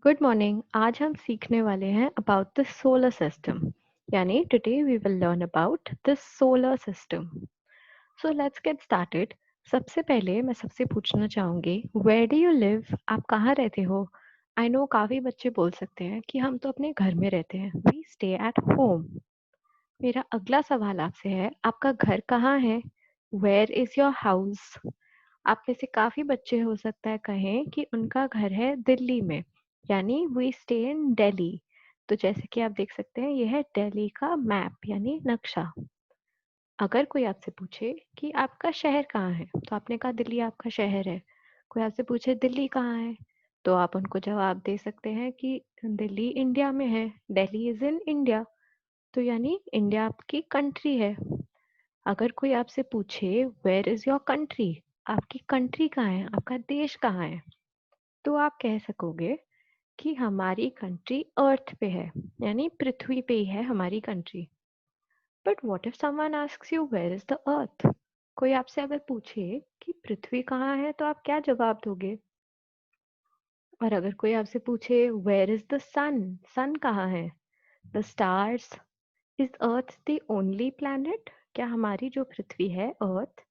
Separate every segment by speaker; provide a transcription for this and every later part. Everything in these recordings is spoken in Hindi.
Speaker 1: Good morning. आज हम सीखने वाले हैं अबाउट द सोलर सिस्टम। यानी today we will learn about the solar system. So let's get started. सबसे पहले मैं सबसे पूछना चाहूंगी, वेयर डू यू लिव? आप कहाँ रहते हो? आई नो काफी बच्चे बोल सकते हैं कि हम तो अपने घर में रहते हैं, वी स्टे एट होम। मेरा अगला सवाल आपसे है, आपका घर कहाँ है? Where is your house? आप में से काफी बच्चे हो सकता है कहें कि उनका घर है दिल्ली में, यानी वी स्टे इन दिल्ली। तो जैसे कि आप देख सकते हैं, यह है दिल्ली का मैप यानी नक्शा। अगर कोई आपसे पूछे कि आपका शहर कहाँ है, तो आपने कहा दिल्ली आपका शहर है। कोई आपसे पूछे दिल्ली कहाँ है, तो आप उनको जवाब दे सकते हैं कि दिल्ली इंडिया में है, दिल्ली इज इन इंडिया। तो यानी इंडिया आपकी कंट्री है। अगर कोई आपसे पूछे वेयर इज योर कंट्री, आपकी कंट्री कहाँ है, आपका देश कहाँ है, तो आप कह सकोगे कि हमारी कंट्री अर्थ पे है, यानी पृथ्वी पे ही है हमारी country. But what if someone asks you where is the earth? कोई आपसे अगर पूछे कि पृथ्वी कहाँ है, तो आप क्या जवाब दोगे? और अगर कोई आपसे पूछे वेयर इज द सन, सन कहाँ है, the stars, is earth the only planet? क्या हमारी जो पृथ्वी है अर्थ,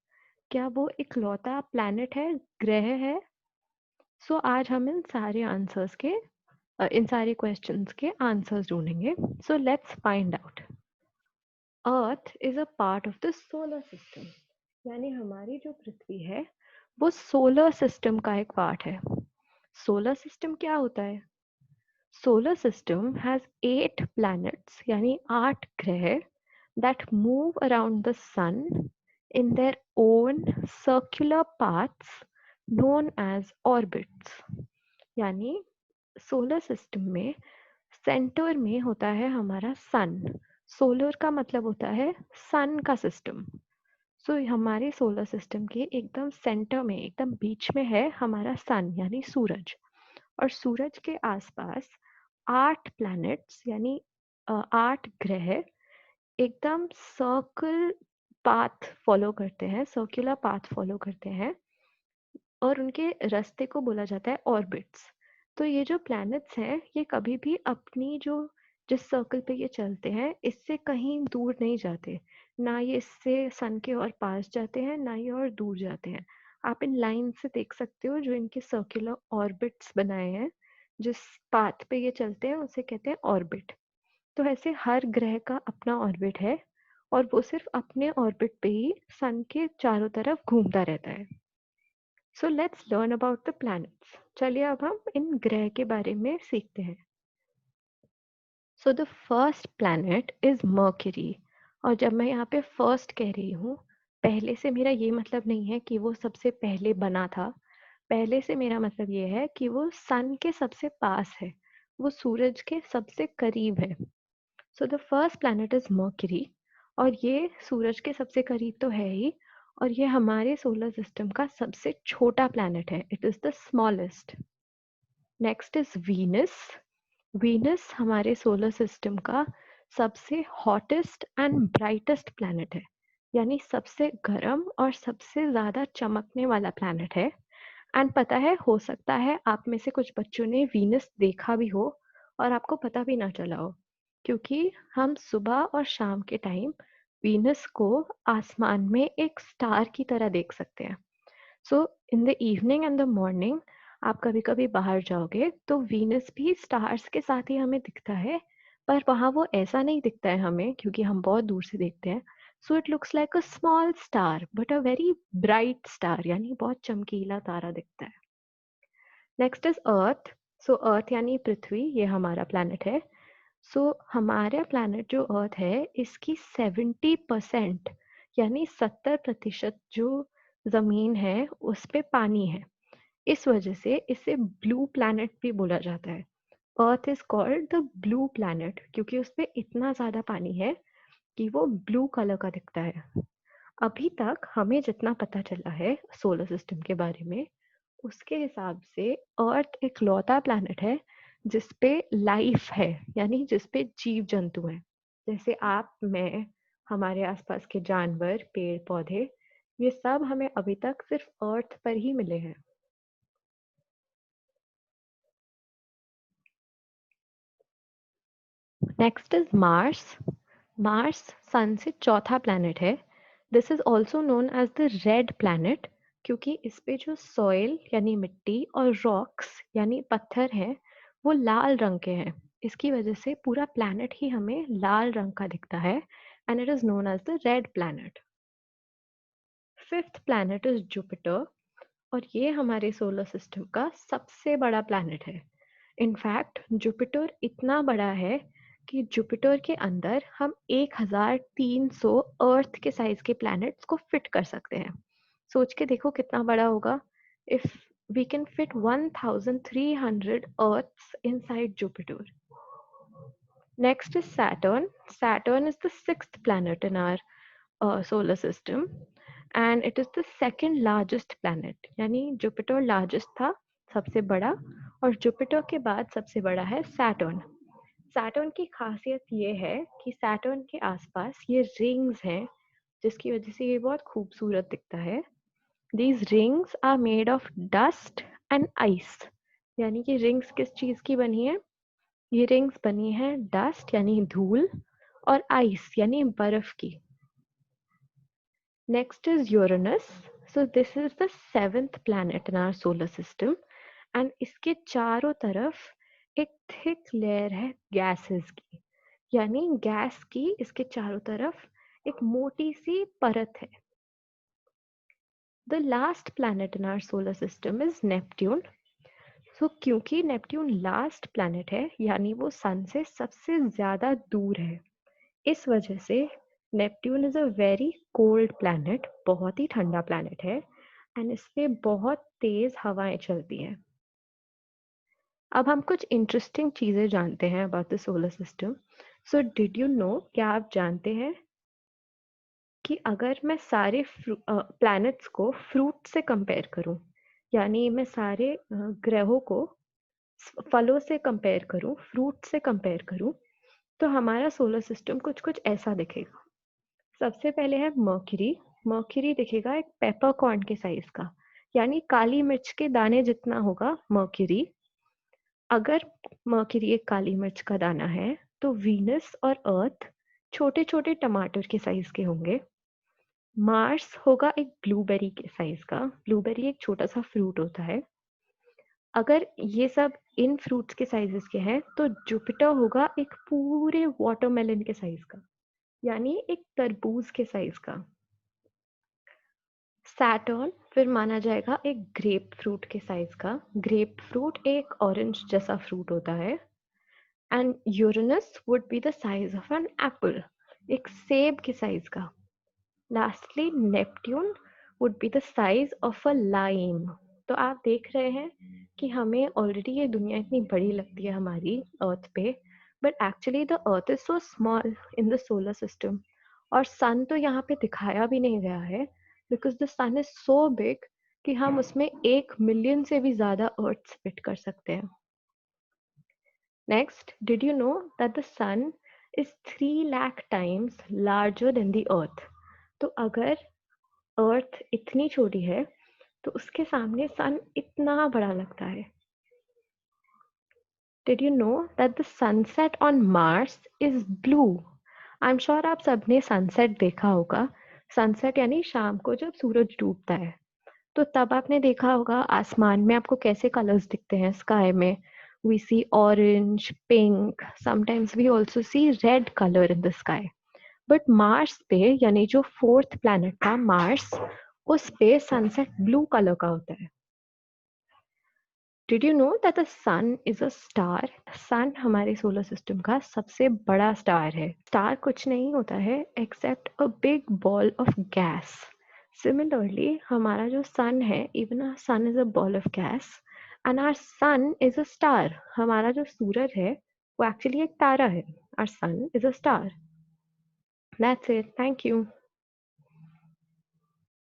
Speaker 1: क्या वो इकलौता प्लैनेट है, ग्रह है? सो आज हम इन सारे क्वेश्चंस के आंसर्स ढूंढेंगे। So let's find out. Earth is a part of the solar system, यानी हमारी जो पृथ्वी है वो सोलर सिस्टम का एक पार्ट है। सोलर सिस्टम क्या होता है? सोलर सिस्टम हैज 8 planets, यानी 8 ग्रह, that move around the sun in their own circular paths known as orbits। यानी सोलर सिस्टम में सेंटर में होता है हमारा सन। सोलर का मतलब होता है सन का सिस्टम। सो हमारे सोलर सिस्टम के एकदम सेंटर में, एकदम बीच में है हमारा सन यानी सूरज। और सूरज के आसपास 8 planets यानी 8 ग्रह एकदम सर्कुलर पाथ फॉलो करते हैं, और उनके रास्ते को बोला जाता है ऑर्बिट्स। तो ये जो प्लैनेट्स हैं, ये कभी भी अपनी जिस सर्कल पे ये चलते हैं इससे कहीं दूर नहीं जाते। ना ये इससे सन के और पास जाते हैं, ना ये और दूर जाते हैं। आप इन लाइन से देख सकते हो जो इनके सर्कुलर ऑर्बिट्स बनाए हैं, जिस पाथ पे ये चलते हैं उसे कहते हैं ऑर्बिट। तो ऐसे हर ग्रह का अपना ऑर्बिट है, और वो सिर्फ अपने ऑर्बिट पे ही सन के चारों तरफ घूमता रहता है। So let's learn about the planets. चलिए अब हम इन ग्रह के बारे में सीखते हैं। So the first planet is mercury. और जब मैं यहाँ पे फर्स्ट कह रही हूँ, पहले से मेरा ये मतलब नहीं है कि वो सबसे पहले बना था। पहले से मेरा मतलब ये है कि वो सन के सबसे पास है, वो सूरज के सबसे करीब है। So the first planet is mercury, और ये सूरज के सबसे करीब तो है ही, और ये हमारे सोलर सिस्टम का सबसे छोटा प्लैनेट है। It is the smallest. Next is Venus. Venus हमारे सोलर सिस्टम का सबसे हॉटेस्ट एंड ब्राइटेस्ट प्लैनेट है, यानी सबसे गर्म और सबसे ज्यादा चमकने वाला प्लैनेट है। एंड पता है, हो सकता है आप में से कुछ बच्चों ने वीनस देखा भी हो और आपको पता भी ना चला हो, क्योंकि हम सुबह और शाम के टाइम वीनस को आसमान में एक स्टार की तरह देख सकते हैं। So in the evening and the morning आप कभी कभी बाहर जाओगे तो वीनस भी स्टार्स के साथ ही हमें दिखता है, पर वहाँ वो ऐसा नहीं दिखता है हमें, क्योंकि हम बहुत दूर से देखते हैं। So it looks like a small star but a very bright star, यानी बहुत चमकीला तारा दिखता है। Next is earth. सो अर्थ यानी पृथ्वी, ये हमारा प्लैनेट है। सो हमारा प्लैनेट जो अर्थ है, इसकी 70% यानी 70% जो जमीन है उस पे पानी है। इस वजह से इसे ब्लू प्लैनेट भी बोला जाता है। Earth is called the blue planet क्योंकि उस पे इतना ज्यादा पानी है कि वो ब्लू कलर का दिखता है। अभी तक हमें जितना पता चला है सोलर सिस्टम के बारे में, उसके हिसाब से अर्थ इकलौता प्लैनेट है जिसपे लाइफ है, यानी जिसपे जीव जंतु हैं। जैसे आप, मैं, हमारे आसपास के जानवर, पेड़ पौधे, ये सब हमें अभी तक सिर्फ अर्थ पर ही मिले हैं। Next is Mars. Mars sun से चौथा प्लैनेट है। This is also known as the red planet, क्योंकि इस पे जो सॉइल यानी मिट्टी और रॉक्स यानी पत्थर हैं वो लाल रंग के हैं। इसकी वजह से पूरा प्लैनेट ही हमें लाल रंग का दिखता है and it is known as the red planet. Fifth planet is Jupiter और ये हमारे सोलर सिस्टम का सबसे बड़ा प्लैनेट है। इनफैक्ट जुपिटर इतना बड़ा है कि जुपिटर के अंदर हम 1300 अर्थ के साइज के प्लैनेट्स को फिट कर सकते हैं। सोच के देखो कितना बड़ा होगा। If we can fit 1300 earths inside Jupiter. Next is Saturn. Saturn is the sixth planet in our solar system and it is the second largest planet. यानी जुपिटर लार्जेस्ट था, सबसे बड़ा, और जुपिटर के बाद सबसे बड़ा है सैटर्न। सैटर्न की खासियत ये है कि सैटर्न के आसपास ये रिंग्स हैं जिसकी वजह से ये बहुत खूबसूरत दिखता है। These rings are made of dust and ice. यानी कि रिंग्स किस चीज़ की बनी है? ये रिंग्स बनी है डस्ट यानी धूल और आइस यानी बर्फ की। Next is Uranus. So this is the seventh planet in our solar system and इसके चारों तरफ एक thick layer है gases की। यानी गैस की इसके चारों तरफ एक मोटी सी परत है। The last planet in our solar system is Neptune. So क्योंकि नेपट्यून लास्ट प्लैनेट है यानी वो सन से सबसे ज्यादा दूर है, इस वजह से Neptune is a very cold planet, बहुत ही ठंडा प्लैनेट है एंड इस पे बहुत तेज हवाएं चलती हैं। अब हम कुछ इंटरेस्टिंग चीजें जानते हैं about the solar system. So did you no, क्या आप जानते हैं कि अगर मैं सारे प्लैनेट्स को फ्रूट से कंपेयर करूं, यानी मैं सारे ग्रहों को फलों से कंपेयर करूं, फ्रूट से कंपेयर करूं, तो हमारा सोलर सिस्टम कुछ कुछ ऐसा दिखेगा। सबसे पहले है मर्क्यूरी। मर्क्यूरी दिखेगा एक पेपरकॉर्न के साइज का, यानी काली मिर्च के दाने जितना होगा मर्क्यूरी। अगर मर्क्यूरी एक काली मिर्च का दाना है तो वीनस और अर्थ छोटे छोटे टमाटर के साइज के होंगे। मार्स होगा एक ब्लूबेरी के साइज का। ब्लूबेरी एक छोटा सा फ्रूट होता है। अगर ये सब इन फ्रूट्स के साइजेस के हैं तो जुपिटर होगा एक पूरे वाटरमेलन के साइज का, यानी एक तरबूज के साइज का। सैटर्न फिर माना जाएगा एक ग्रेप फ्रूट के साइज का। ग्रेप फ्रूट एक ऑरेंज जैसा फ्रूट होता है। And Uranus would be the size of an apple, एक सेब के साइज का। Lastly Neptune would be the size of a lime. तो आप देख रहे हैं कि हमें ऑलरेडी ये दुनिया इतनी बड़ी लगती है हमारी अर्थ पे, but actually the earth is so small in the solar system. और सन तो यहाँ पे दिखाया भी नहीं गया है because the sun is so big कि हम उसमें 1 मिलियन से भी ज्यादा अर्थ फिट कर सकते हैं। Next, did you know that the sun is 3 lakh times larger than the earth? तो अगर अर्थ इतनी छोटी है तो उसके सामने सन इतना बड़ा लगता है। Did you know that the sunset on Mars is blue? I am sure आप सबने सनसेट देखा होगा। सनसेट यानी शाम को जब सूरज डूबता है, तो तब आपने देखा होगा आसमान में आपको कैसे कलर्स दिखते हैं स्काई में। We see orange, pink, sometimes we also see red colour in the sky. But Mars पे, यानी जो फोर्थ प्लैनेट था मार्स, उस पे सनसेट ब्लू कलर का होता है। Did you know that the sun is a star? Sun हमारे सोलर सिस्टम का सबसे बड़ा स्टार है। स्टार कुछ नहीं होता है except a big ball of gas. Similarly हमारा जो सन है, even our sun is a ball of gas and our sun is a star. हमारा जो सूरज है वो एक्चुअली एक तारा है। Our sun is a star. That's it, thank you.